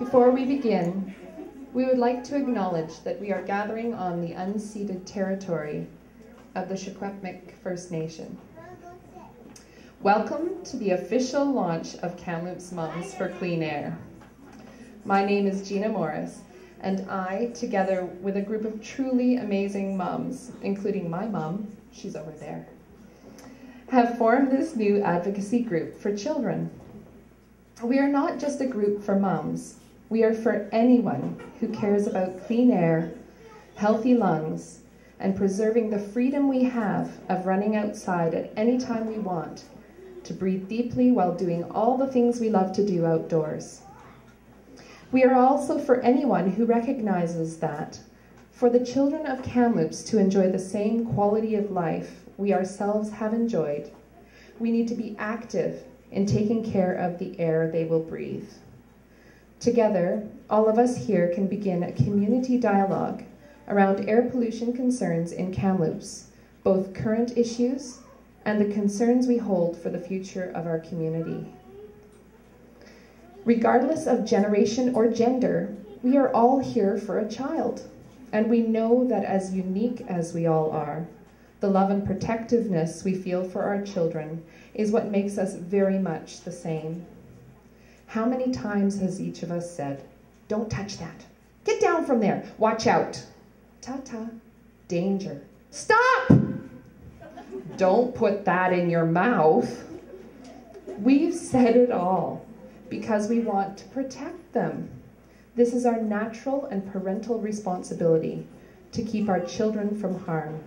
Before we begin, we would like to acknowledge that we are gathering on the unceded territory of the Secwepemc First Nation. Welcome to the official launch of Kamloops Moms for Clean Air. My name is Gina Morris, and I, together with a group of truly amazing moms, including my mom, she's over there, have formed this new advocacy group for children. We are not just a group for moms. We are for anyone who cares about clean air, healthy lungs, and preserving the freedom we have of running outside at any time we want to breathe deeply while doing all the things we love to do outdoors. We are also for anyone who recognizes that for the children of Kamloops to enjoy the same quality of life we ourselves have enjoyed, we need to be active in taking care of the air they will breathe. Together, all of us here can begin a community dialogue around air pollution concerns in Kamloops, both current issues and the concerns we hold for the future of our community. Regardless of generation or gender, we are all here for a child, and we know that as unique as we all are, the love and protectiveness we feel for our children is what makes us very much the same. How many times has each of us said, "Don't touch that. Get down from there. Watch out. Ta-ta. Danger. Stop! Don't put that in your mouth." We've said it all because we want to protect them. This is our natural and parental responsibility to keep our children from harm.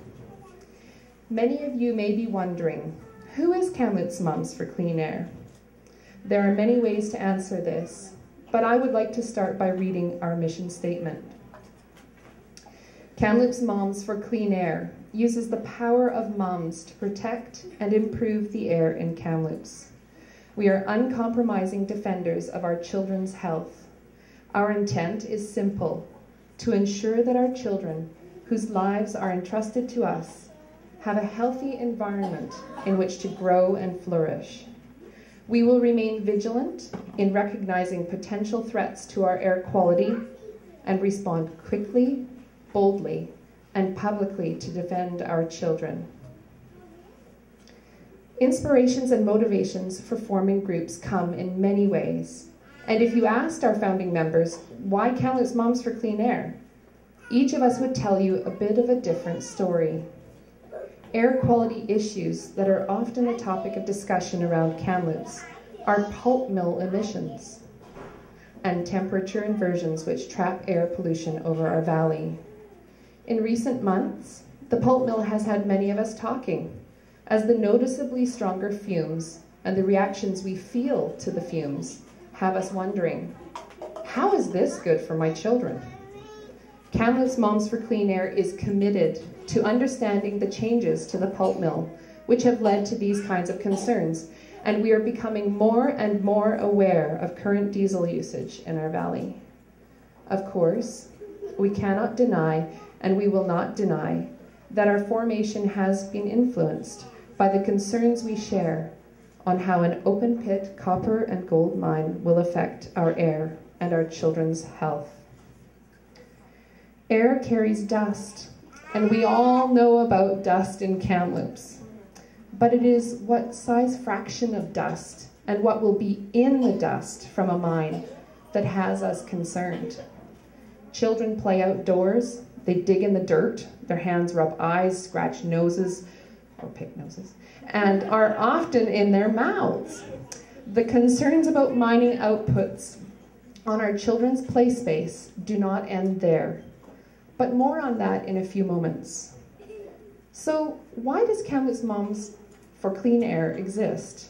Many of you may be wondering, who is Kamloops Moms for Clean Air? There are many ways to answer this, but I would like to start by reading our mission statement. Kamloops Moms for Clean Air uses the power of moms to protect and improve the air in Kamloops. We are uncompromising defenders of our children's health. Our intent is simple: to ensure that our children, whose lives are entrusted to us, have a healthy environment in which to grow and flourish. We will remain vigilant in recognizing potential threats to our air quality and respond quickly, boldly, and publicly to defend our children. Inspirations and motivations for forming groups come in many ways. And if you asked our founding members, why Kamloops Moms for Clean Air? Each of us would tell you a bit of a different story. Air quality issues that are often a topic of discussion around Kamloops are pulp mill emissions and temperature inversions which trap air pollution over our valley. In recent months, the pulp mill has had many of us talking, as the noticeably stronger fumes and the reactions we feel to the fumes have us wondering, how is this good for my children? Kamloops Moms for Clean Air is committed to understanding the changes to the pulp mill, which have led to these kinds of concerns, and we are becoming more and more aware of current diesel usage in our valley. Of course, we cannot deny, and we will not deny, that our formation has been influenced by the concerns we share on how an open-pit copper and gold mine will affect our air and our children's health. Air carries dust, and we all know about dust in Kamloops. But it is what size fraction of dust and what will be in the dust from a mine that has us concerned. Children play outdoors, they dig in the dirt, their hands rub eyes, scratch noses, or pick noses, and are often in their mouths. The concerns about mining outputs on our children's play space do not end there. But more on that in a few moments. So why does Kamloops Moms for Clean Air exist?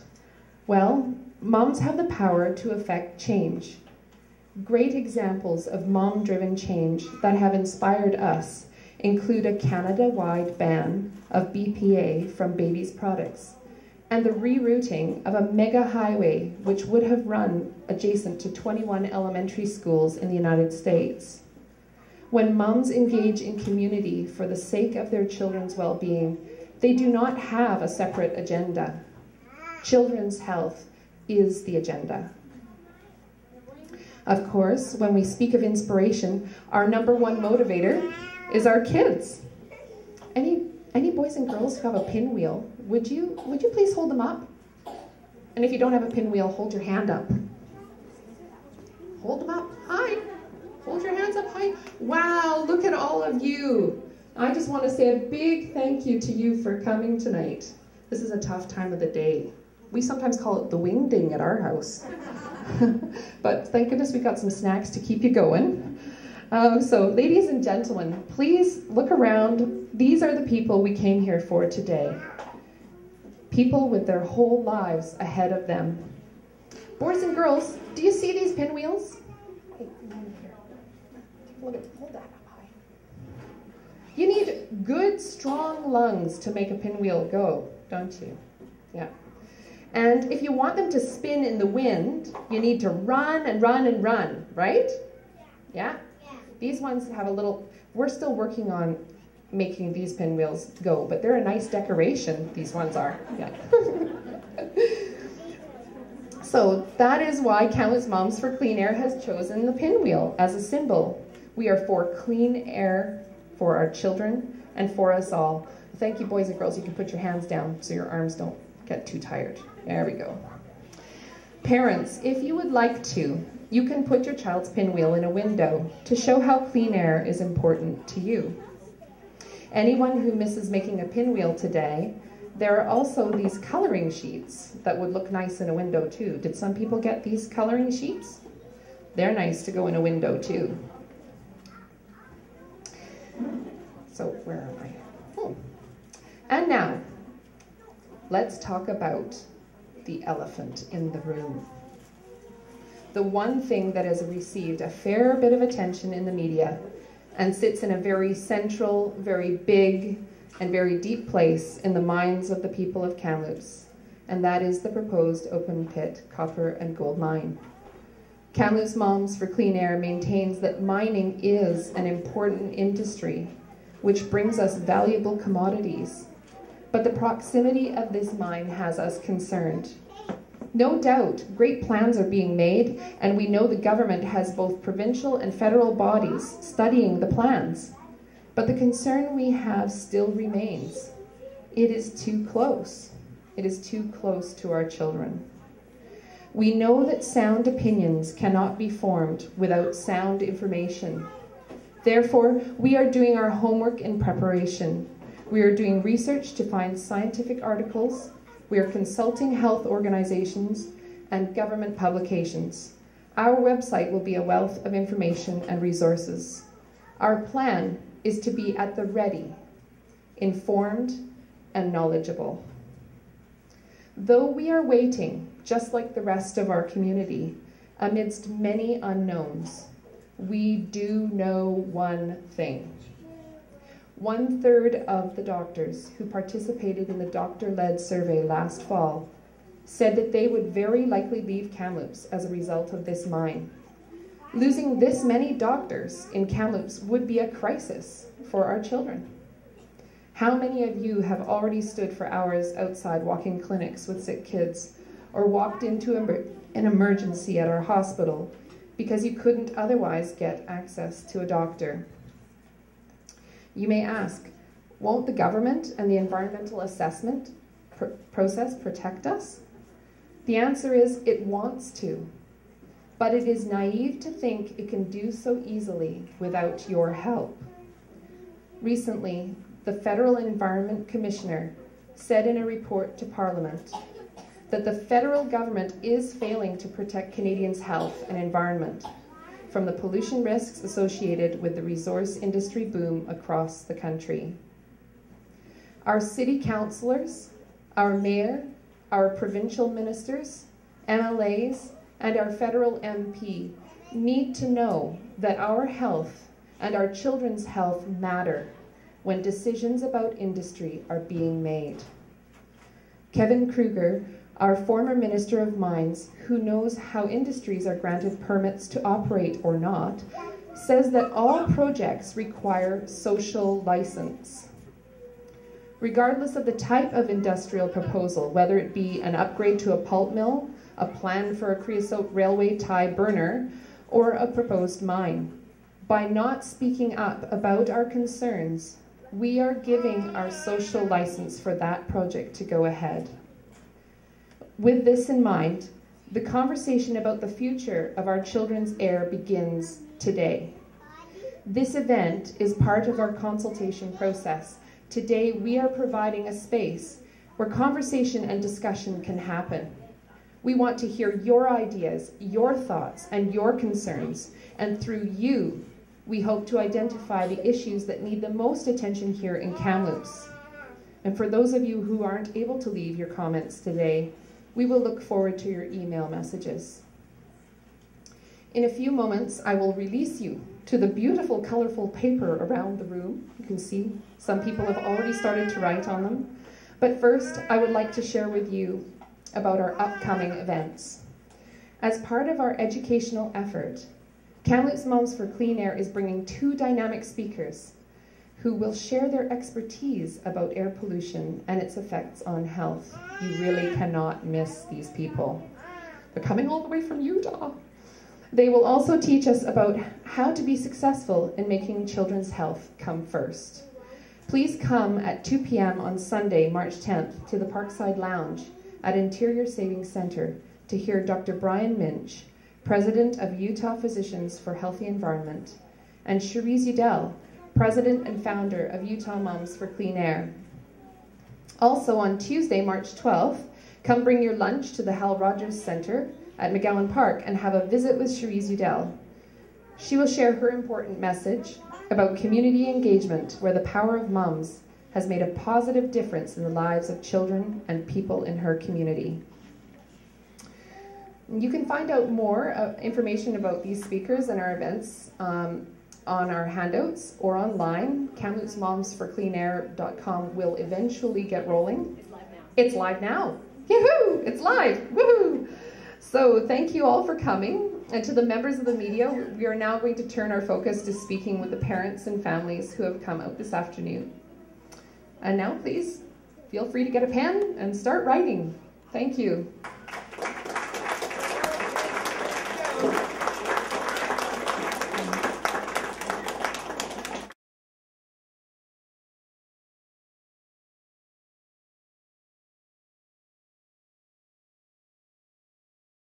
Well, moms have the power to affect change. Great examples of mom-driven change that have inspired us include a Canada-wide ban of BPA from babies' products and the rerouting of a mega highway which would have run adjacent to 21 elementary schools in the United States. When moms engage in community for the sake of their children's well-being, they do not have a separate agenda. Children's health is the agenda. Of course, when we speak of inspiration, our number one motivator is our kids. Any boys and girls who have a pinwheel, would you please hold them up? And if you don't have a pinwheel, hold your hand up. Hold them up high. Hold your hands up high. Wow, look at all of you. I just want to say a big thank you to you for coming tonight. This is a tough time of the day. We sometimes call it the wingding at our house. But thank goodness we got some snacks to keep you going. So ladies and gentlemen, please look around. These are the people we came here for today. People with their whole lives ahead of them. Boys and girls, do you see these pinwheels? Hey, come on here. Hold that up high. You need good, strong lungs to make a pinwheel go, don't you? Yeah. And if you want them to spin in the wind, you need to run and run and run, right? Yeah? These ones have a little, we're still working on making these pinwheels go, but they're a nice decoration, these ones are. Yeah. So that is why Kamloops Moms for Clean Air has chosen the pinwheel as a symbol. We are for clean air for our children and for us all. Thank you, boys and girls. You can put your hands down so your arms don't get too tired. There we go. Parents, if you would like to, you can put your child's pinwheel in a window to show how clean air is important to you. Anyone who misses making a pinwheel today, there are also these coloring sheets that would look nice in a window too. Did some people get these coloring sheets? They're nice to go in a window too. So where am I? Oh. And now, let's talk about the elephant in the room. The one thing that has received a fair bit of attention in the media and sits in a very central, very big, and very deep place in the minds of the people of Kamloops, and that is the proposed open pit copper and gold mine. Kamloops Moms for Clean Air maintains that mining is an important industry which brings us valuable commodities, but the proximity of this mine has us concerned. No doubt, great plans are being made, and we know the government has both provincial and federal bodies studying the plans. But the concern we have still remains. It is too close. It is too close to our children. We know that sound opinions cannot be formed without sound information. Therefore, we are doing our homework in preparation. We are doing research to find scientific articles. We are consulting health organizations and government publications. Our website will be a wealth of information and resources. Our plan is to be at the ready, informed, and knowledgeable. Though we are waiting, just like the rest of our community, amidst many unknowns, we do know one thing. 1/3 of the doctors who participated in the doctor-led survey last fall said that they would very likely leave Kamloops as a result of this mine. Losing this many doctors in Kamloops would be a crisis for our children. How many of you have already stood for hours outside walk-in clinics with sick kids, or walked into an emergency at our hospital because you couldn't otherwise get access to a doctor? You may ask, won't the government and the environmental assessment process protect us? The answer is it wants to, but it is naive to think it can do so easily without your help. Recently, the Federal Environment Commissioner said in a report to Parliament that the federal government is failing to protect Canadians' health and environment from the pollution risks associated with the resource industry boom across the country. Our city councillors, our mayor, our provincial ministers, MLAs, and our federal MP need to know that our health and our children's health matter when decisions about industry are being made. Kevin Kruger, our former Minister of Mines, who knows how industries are granted permits to operate or not, says that all projects require social license. Regardless of the type of industrial proposal, whether it be an upgrade to a pulp mill, a plan for a creosote railway tie burner, or a proposed mine. By not speaking up about our concerns, we are giving our social license for that project to go ahead. With this in mind, the conversation about the future of our children's air begins today. This event is part of our consultation process. Today, we are providing a space where conversation and discussion can happen. We want to hear your ideas, your thoughts, and your concerns, and through you, we hope to identify the issues that need the most attention here in Kamloops. And for those of you who aren't able to leave your comments today, we will look forward to your email messages. In a few moments, I will release you to the beautiful, colorful paper around the room. You can see some people have already started to write on them. But first, I would like to share with you about our upcoming events. As part of our educational effort, Kamloops Moms for Clean Air is bringing 2 dynamic speakers who will share their expertise about air pollution and its effects on health. You really cannot miss these people. They're coming all the way from Utah. They will also teach us about how to be successful in making children's health come first. Please come at 2 p.m. on Sunday, March 10th, to the Parkside Lounge at Interior Savings Center to hear Dr. Brian Minch, President of Utah Physicians for Healthy Environment, and Cherise Udell, President and founder of Utah Moms for Clean Air. Also on Tuesday, March 12th, come bring your lunch to the Hal Rogers Center at McGowan Park and have a visit with Cherise Udell. She will share her important message about community engagement, where the power of moms has made a positive difference in the lives of children and people in her community. You can find out more information about these speakers and our events on our handouts or online. KamloopsMomsForCleanAir.com will eventually get rolling. It's live now. Yoo-hoo! It's live. Woohoo! So thank you all for coming. And to the members of the media, we are now going to turn our focus to speaking with the parents and families who have come out this afternoon. And now, please, feel free to get a pen and start writing. Thank you.